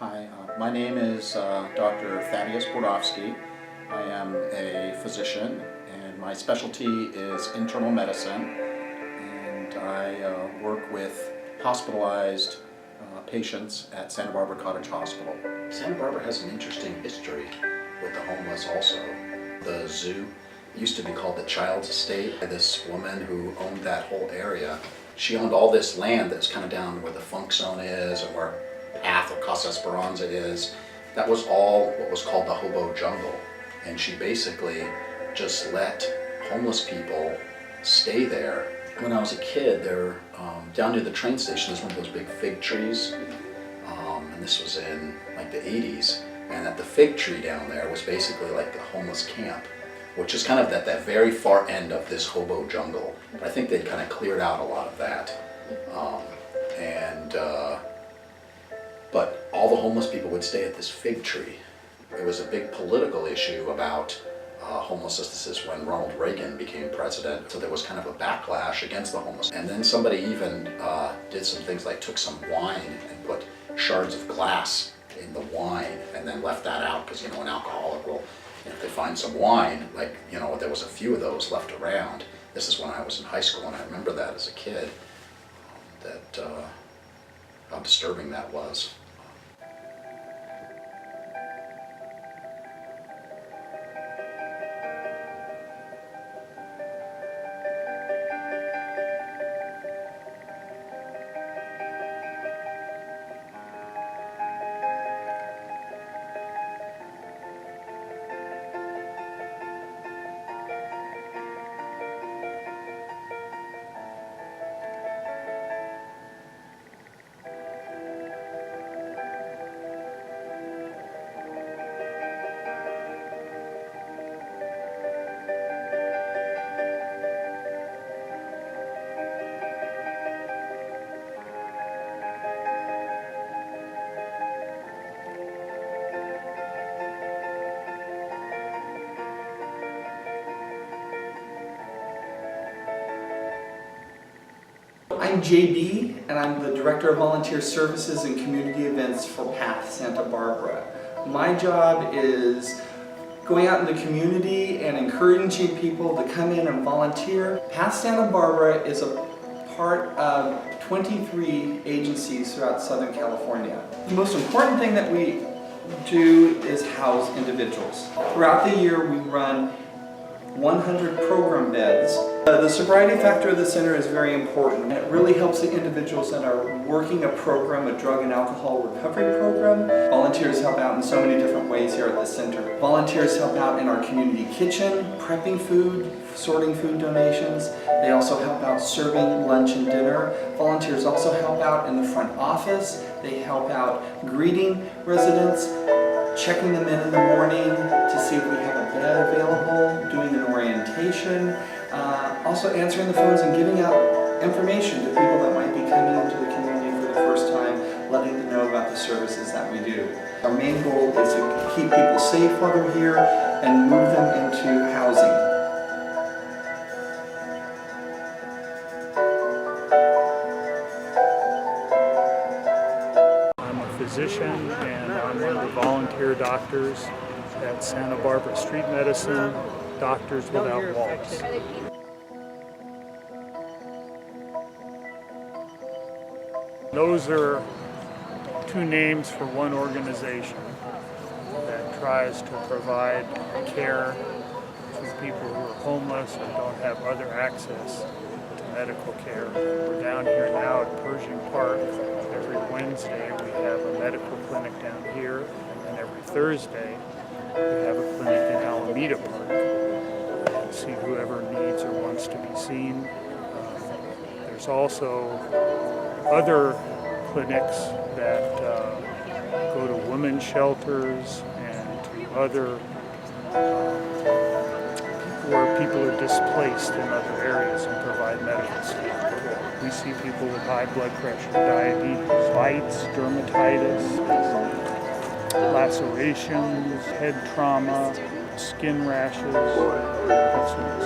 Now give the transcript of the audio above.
Hi, my name is Dr. Thaddeus Bordowski. I am a physician and my specialty is internal medicine, and I work with hospitalized patients at Santa Barbara Cottage Hospital. Santa Barbara has an interesting history with the homeless also. The zoo used to be called the Child's Estate. This woman who owned that whole area, she owned all this land that's kind of down where the Funk Zone is and where Path or Casa Esperanza is. That was all what was called the hobo jungle, and she basically just let homeless people stay there. When I was a kid, there down near the train station, there's one of those big fig trees, and this was in like the 80s, and at the fig tree down there was basically like the homeless camp, which is kind of at that very far end of this hobo jungle. But I think they'd kind of cleared out a lot of that. But all the homeless people would stay at this fig tree. It was a big political issue about homelessness. This is when Ronald Reagan became president, so there was kind of a backlash against the homeless. And then somebody even did some things like took some wine and put shards of glass in the wine and then left that out because, you know, an alcoholic will, if they find some wine, like, you know, there was a few of those left around. This is when I was in high school, and I remember that as a kid, how disturbing that was. I'm JB, and I'm the Director of Volunteer Services and Community Events for PATH Santa Barbara. My job is going out in the community and encouraging people to come in and volunteer. PATH Santa Barbara is a part of 23 agencies throughout Southern California. The most important thing that we do is house individuals. Throughout the year we run 100 program beds. The sobriety factor of the center is very important. It really helps the individuals that are working a program, a drug and alcohol recovery program. Volunteers help out in so many different ways here at the center. Volunteers help out in our community kitchen, prepping food, sorting food donations. They also help out serving lunch and dinner. Volunteers also help out in the front office. They help out greeting residents, checking them in the morning to see if we have a bed available, doing an orientation, also answering the phones and giving out information to people that might be coming into the community for the first time, letting them know about the services that we do. Our main goal is to keep people safe while they're here and move them into housing. I'm a physician and I'm one of the volunteer doctors at Santa Barbara Street Medicine, Doctors Without Walls. Those are two names for one organization that tries to provide care to people who are homeless or don't have other access to medical care. We're down here now at Pershing Park. Every Wednesday we have a medical clinic down here, and then every Thursday we have a clinic in Alameda Park to see whoever needs or wants to be seen. There's also other clinics that go to women's shelters and to other where people are displaced in other areas and provide medical support. We see people with high blood pressure, diabetes, bites, dermatitis, lacerations, head trauma, skin rashes, that sort of